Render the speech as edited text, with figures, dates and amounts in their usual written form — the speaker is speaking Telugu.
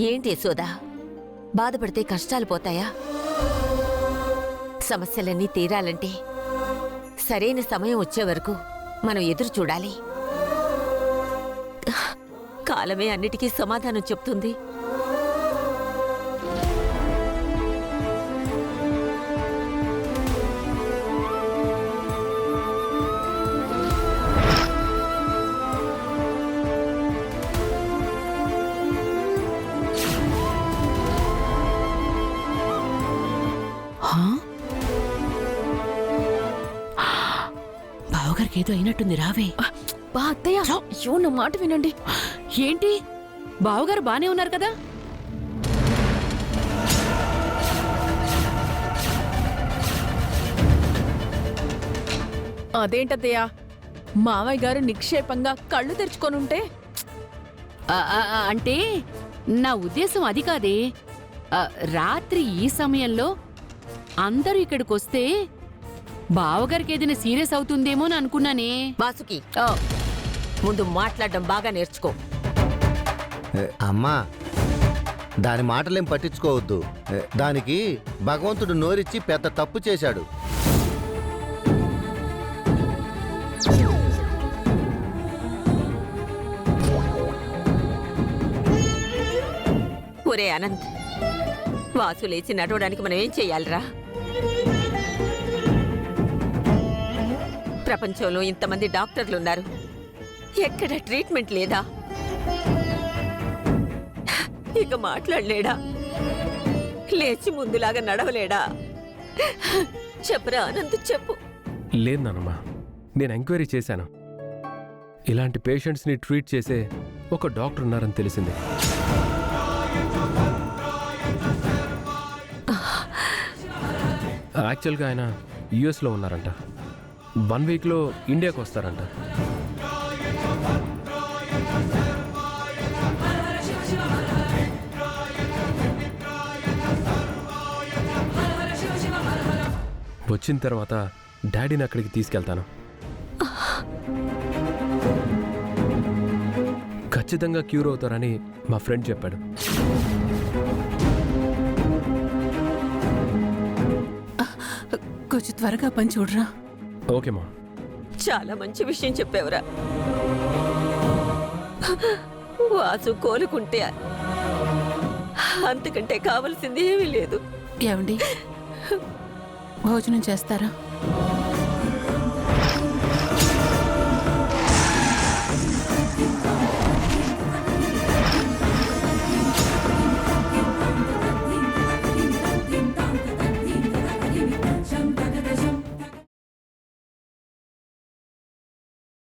ఏంటి యశోదా, బాధపడితే కష్టాలు పోతాయా? సమస్యలన్నీ తీరాలంటే సరైన సమయం వచ్చే వరకు మనం ఎదురు చూడాలి. కాలమే అన్నిటికీ సమాధానం చెప్తుంది. బావగారికి ఏదో అయినట్టుంది, రావే. బా అత్తయ్య, అయ్యో నా మాట వినండి. ఏంటి, బావగారు బానే ఉన్నారు కదా? అదేంటత్తయ్య, మావయ్య గారు నిక్షేపంగా కళ్ళు తెరుచుకొనుంటే? అంటే నా ఉద్దేశం అది కాదే. రాత్రి ఈ సమయంలో అందరూ ఇక్కడికొస్తే బావగారికి ఏదైనా సీరియస్ అవుతుందేమో అని అనుకున్నానే. వాసుకి, ముందు మాట్లాడడం బాగా నేర్చుకో. అమ్మా, దాని మాటలేం పట్టించుకోవద్దు. దానికి భగవంతుడు నోరిచ్చి పెద్ద తప్పు చేశాడు. ఒరే అనంత్, వాసు లేచి నడవడానికి మనం ఏం చెయ్యాలిరా? ప్రపంచంలో ఇంతమంది డాక్టర్లున్నారు, ఎక్కడ ట్రీట్మెంట్ లేదా? ఇక మాట్లాడలేడా? లేచి ముందులాగా నడవలేడా? చెప్పురా అనంత్, చెప్పు. లేదు నానమ్మా, నేను ఎంక్వైరీ చేశాను. ఇలాంటి పేషెంట్స్ని ట్రీట్ చేసే ఒక డాక్టర్ ఉన్నారని తెలిసింది. యాక్చువల్గా ఆయన యుఎస్లో ఉన్నారంట. 1 వీక్లో ఇండియాకు వస్తారంట. వచ్చిన తర్వాత డాడీని అక్కడికి తీసుకెళ్తాను. ఖచ్చితంగా క్యూర్ అవుతారని మా ఫ్రెండ్ చెప్పాడు. కొంచెం త్వరగా పని చూడరా. ఓకేమా. చాలా మంచి విషయం చెప్పావురా. వాసు కోలుకుంటే అంతకంటే కావలసింది ఏమీ లేదు. ఏమండి, భోజనం చేస్తారా?